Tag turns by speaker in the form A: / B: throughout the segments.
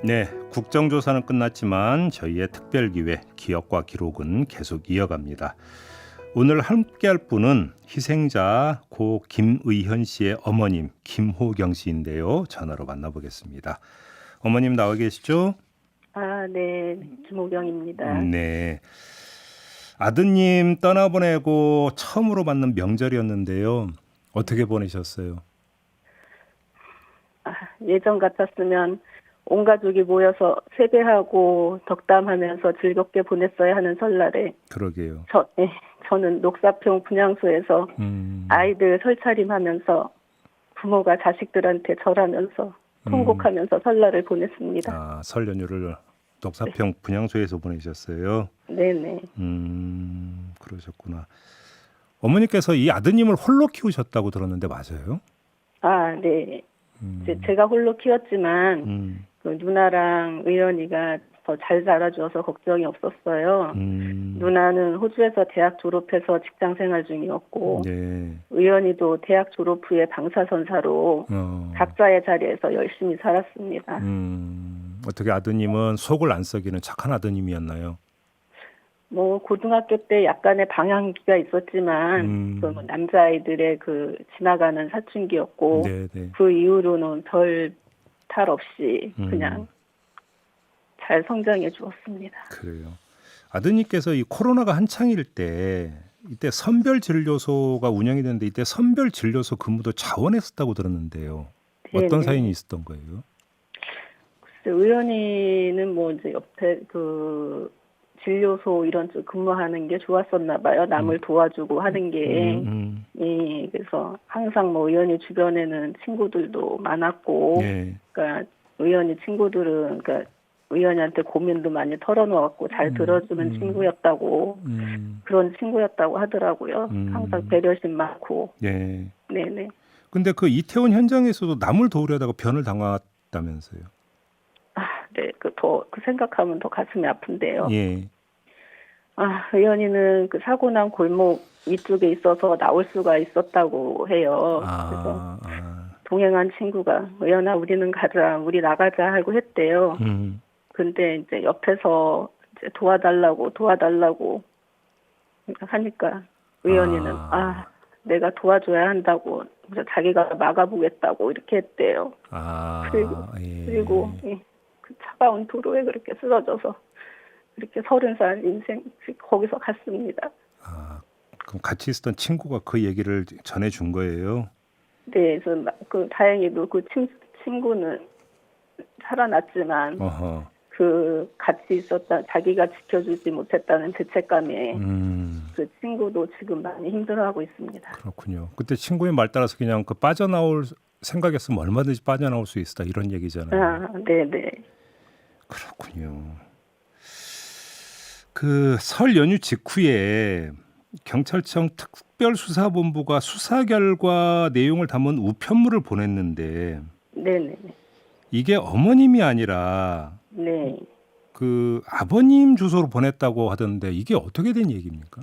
A: 네, 국정조사는 끝났지만 저희의 특별기획 기억과 기록은 계속 이어갑니다. 오늘 함께할 분은 희생자 고 김의현 씨의 어머님 김호경 씨인데요. 전화로 만나보겠습니다. 어머님 나와 계시죠?
B: 네, 김호경입니다.
A: 네. 아드님 떠나보내고 처음으로 맞는 명절이었는데요. 어떻게 보내셨어요?
B: 예전 같았으면 온 가족이 모여서 세배하고 덕담하면서 즐겁게 보냈어야 하는 설날에
A: 그러게요.
B: 저는 녹사평 분향소에서 아이들 설차림하면서 부모가 자식들한테 절하면서 통곡하면서 설날을 보냈습니다.
A: 설 연휴를 녹사평 분향소에서 보내셨어요.
B: 네네.
A: 그러셨구나. 어머니께서 이 아드님을 홀로 키우셨다고 들었는데 맞아요?
B: 네. 제가 홀로 키웠지만 그 누나랑 의연이가 더 잘 자라줘서 걱정이 없었어요. 누나는 호주에서 대학 졸업해서 직장 생활 중이었고
A: 네.
B: 의연이도 대학 졸업 후에 방사선사로 각자의 자리에서 열심히 살았습니다.
A: 어떻게 아드님은 속을 안 썩이는 착한 아드님이었나요?
B: 고등학교 때 약간의 방향기가 있었지만 그 남자아이들의 그 지나가는 사춘기였고
A: 네네.
B: 그 이후로는 별 탈 없이 그냥 잘 성장해 주었습니다.
A: 그래요. 아드님께서 이 코로나가 한창일 때 이때 선별진료소가 운영이 됐는데 이때 선별진료소 근무도 자원했었다고 들었는데요. 어떤
B: 네네.
A: 사연이 있었던 거예요?
B: 글쎄, 의원이는 이제 옆에 그 진료소 이런 쪽 근무하는 게 좋았었나 봐요. 남을 도와주고 하는 게. 예, 그래서 항상 의원이 주변에는 친구들도 많았고,
A: 네.
B: 그러니까 의원이 친구들은 그러니까 의원이한테 고민도 많이 털어놓았고 잘 들어주는 친구였다고 그런 친구였다고 하더라고요. 항상 배려심 많고.
A: 네.
B: 네네.
A: 근데 그 이태원 현장에서도 남을 도우려다가 변을 당했다면서요?
B: 네, 그 생각하면 더 가슴이 아픈데요.
A: 예.
B: 의원이는 그 사고 난 골목 위쪽에 있어서 나올 수가 있었다고 해요. 그래서 동행한 친구가 의원아 우리는 가자, 우리 나가자 하고 했대요. 근데 이제 옆에서 이제 도와달라고 하니까 의원이는 내가 도와줘야 한다고 그래서 자기가 막아보겠다고 이렇게 했대요. 그리고 그 차가운 도로에 그렇게 쓰러져서 이렇게 30살 인생 거기서 갔습니다.
A: 그럼 같이 있었던 친구가 그 얘기를 전해준 거예요?
B: 네, 그래서 다행히도 그 친구는 살아났지만 그 같이 있었다 자기가 지켜주지 못했다는 죄책감에 그 친구도 지금 많이 힘들어하고 있습니다.
A: 그렇군요. 그때 친구의 말 따라서 그냥 그 빠져나올 생각이었으면 얼마든지 빠져나올 수 있다 이런 얘기잖아요.
B: 네네.
A: 그렇군요. 그 설 연휴 직후에 경찰청 특별수사본부가 수사 결과 내용을 담은 우편물을 보냈는데
B: 네네.
A: 이게 어머님이 아니라
B: 네.
A: 그 아버님 주소로 보냈다고 하던데 이게 어떻게 된 얘기입니까?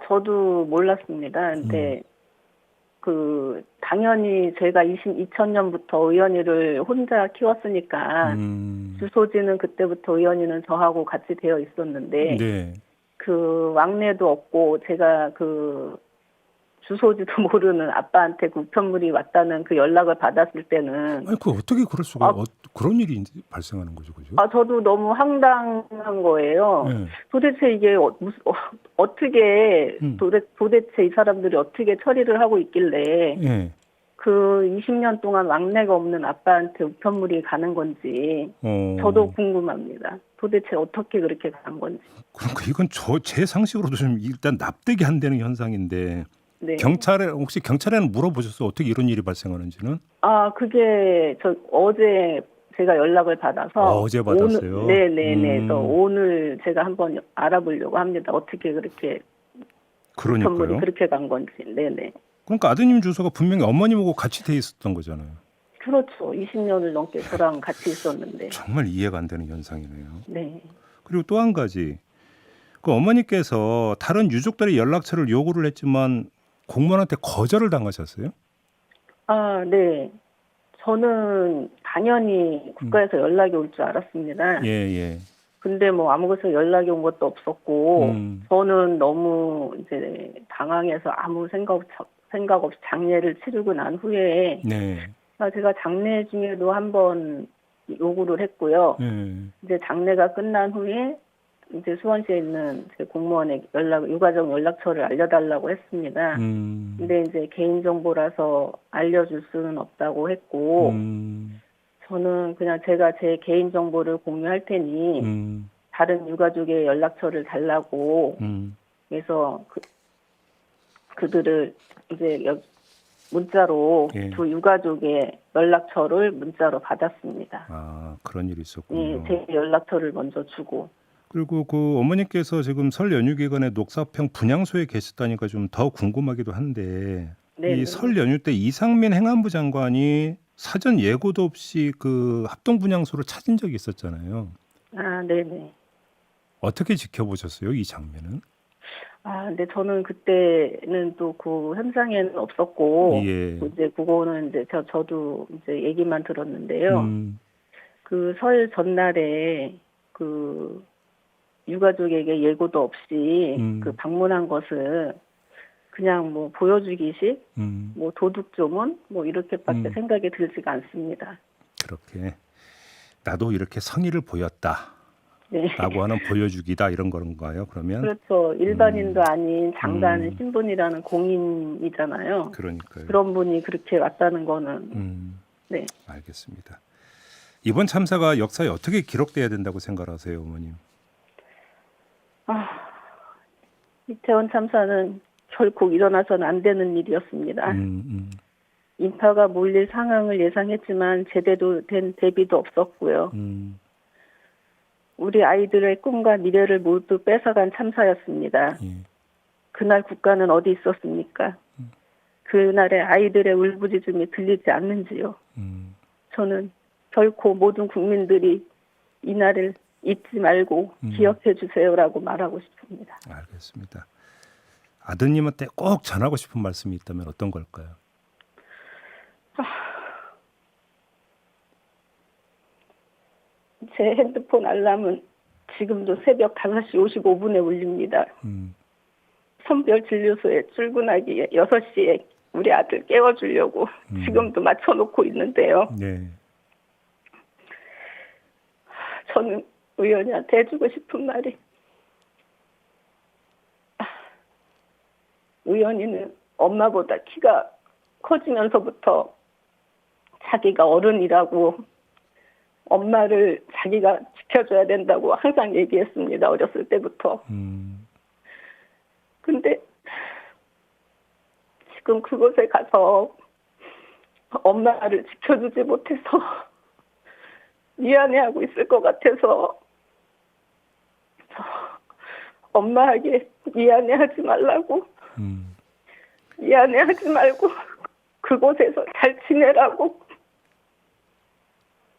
B: 저도 몰랐습니다. 근데 당연히 제가 2000년부터 의원이를 혼자 키웠으니까 주소지는 그때부터 의원이는 저하고 같이 되어 있었는데
A: 네.
B: 그 왕래도 없고 제가 그 주소지도 모르는 아빠한테 그 우편물이 왔다는 그 연락을 받았을 때는
A: 아니 그 어떻게 그럴 수가 그런 일이 발생하는 거죠, 그죠?
B: 저도 너무 황당한 거예요.
A: 네.
B: 도대체 이게 어떻게 도대체 이 사람들이 어떻게 처리를 하고 있길래
A: 네.
B: 그 20년 동안 왕래가 없는 아빠한테 우편물이 가는 건지 저도 궁금합니다. 도대체 어떻게 그렇게 간 건지.
A: 그러니까 이건 제 상식으로도 좀 일단 납득이 안 되는 현상인데
B: 네.
A: 혹시 경찰에는 물어보셨어요? 어떻게 이런 일이 발생하는지는?
B: 그게 어제 제가 연락을 받아서
A: 어제 받았어요?
B: 네네네. 오늘 제가 한번 알아보려고 합니다. 어떻게 그렇게 우편물이 그렇게 간 건지. 네네.
A: 그러니까 아드님 주소가 분명히 어머님하고 같이 돼 있었던 거잖아요.
B: 그렇죠. 20년을 넘게 저랑 같이 있었는데.
A: 정말 이해가 안 되는 현상이네요.
B: 네.
A: 그리고 또 한 가지. 그 어머니께서 다른 유족들의 연락처를 요구를 했지만 공무원한테 거절을 당하셨어요?
B: 네. 저는 당연히 국가에서 연락이 올 줄 알았습니다.
A: 예, 예.
B: 근데 뭐 아무것도 연락이 온 것도 없었고,
A: 음.
B: 저는 너무 이제 당황해서 아무 생각 없이 장례를 치르고 난 후에,
A: 네.
B: 제가 장례 중에도 한번 요구를 했고요. 이제 장례가 끝난 후에 이제 수원시에 있는 제 공무원에게 유가족 연락처를 알려달라고 했습니다. 근데 이제 개인정보라서 알려줄 수는 없다고 했고, 저는 그냥 제가 제 개인정보를 공유할 테니, 다른 유가족의 연락처를 달라고 해서 그들을 이제 문자로
A: 예.
B: 두 유가족의 연락처를 문자로 받았습니다.
A: 아, 그런 일이 있었군요.
B: 예, 제 연락처를 먼저 주고.
A: 그리고 그 어머니께서 지금 설 연휴 기간에 녹사평 분향소에 계셨다니까 좀 더 궁금하기도 한데
B: 네네.
A: 이 설 연휴 때 이상민 행안부 장관이 사전 예고도 없이 그 합동 분향소를 찾은 적이 있었잖아요.
B: 아, 네네.
A: 어떻게 지켜보셨어요, 이 장면은?
B: 근데 저는 그때는 또 그 현장에는 없었고,
A: 예.
B: 이제 그거는 이제 저도 이제 얘기만 들었는데요. 그 설 전날에 그 유가족에게 예고도 없이 그 방문한 것을 그냥 뭐 보여주기식, 뭐 도둑조문, 뭐 이렇게밖에 생각이 들지가 않습니다.
A: 그렇게 나도 이렇게 성의를 보였다.
B: 네.
A: 라고 하는 보여주기다 이런 건가요? 그러면?
B: 그렇죠. 일반인도 아닌 장관 신분이라는 공인이잖아요.
A: 그러니까요.
B: 그런 분이 그렇게 왔다는 거는 네.
A: 알겠습니다. 이번 참사가 역사에 어떻게 기록돼야 된다고 생각하세요, 어머님?
B: 이태원 참사는 결코 일어나서는 안 되는 일이었습니다. 인파가 몰릴 상황을 예상했지만 제대로 된 대비도 없었고요. 우리 아이들의 꿈과 미래를 모두 뺏어간 참사였습니다.
A: 예.
B: 그날 국가는 어디 있었습니까? 그날의 아이들의 울부짖음이 들리지 않는지요. 저는 결코 모든 국민들이 이날을 잊지 말고 기억해 주세요라고 말하고 싶습니다.
A: 알겠습니다. 아드님한테 꼭 전하고 싶은 말씀이 있다면 어떤 걸까요?
B: 제 핸드폰 알람은 지금도 새벽 5시 55분에 울립니다. 선별진료소에 출근하기에 6시에 우리 아들 깨워주려고 지금도 맞춰놓고 있는데요.
A: 네.
B: 저는 의원이한테 해주고 싶은 말이 의원이는 엄마보다 키가 커지면서부터 자기가 어른이라고 엄마를 자기가 지켜줘야 된다고 항상 얘기했습니다. 어렸을 때부터. 근데 지금 그곳에 가서 엄마를 지켜주지 못해서 미안해하고 있을 것 같아서 엄마에게 미안해하지 말라고 미안해하지 말고 그곳에서 잘 지내라고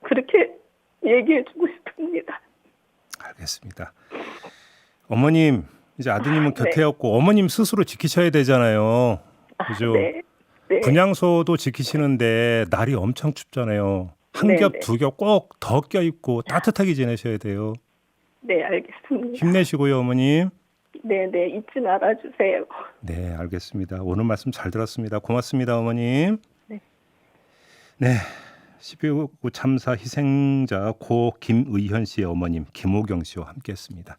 B: 그렇게 얘기해주고 싶습니다.
A: 알겠습니다. 어머님 이제 아드님은 곁에
B: 네.
A: 없고 어머님 스스로 지키셔야 되잖아요. 그죠?
B: 네. 네.
A: 분향소도 지키시는데 날이 엄청 춥잖아요. 한
B: 네,
A: 겹,
B: 네.
A: 두 겹 꼭 더 껴입고 따뜻하게 지내셔야 돼요.
B: 네, 알겠습니다.
A: 힘내시고요, 어머님.
B: 네, 네, 잊지 말아주세요.
A: 네, 알겠습니다. 오늘 말씀 잘 들었습니다. 고맙습니다, 어머님.
B: 네.
A: 네, 12.19 참사 희생자 고 김의현 씨의 어머님 김호경 씨와 함께했습니다.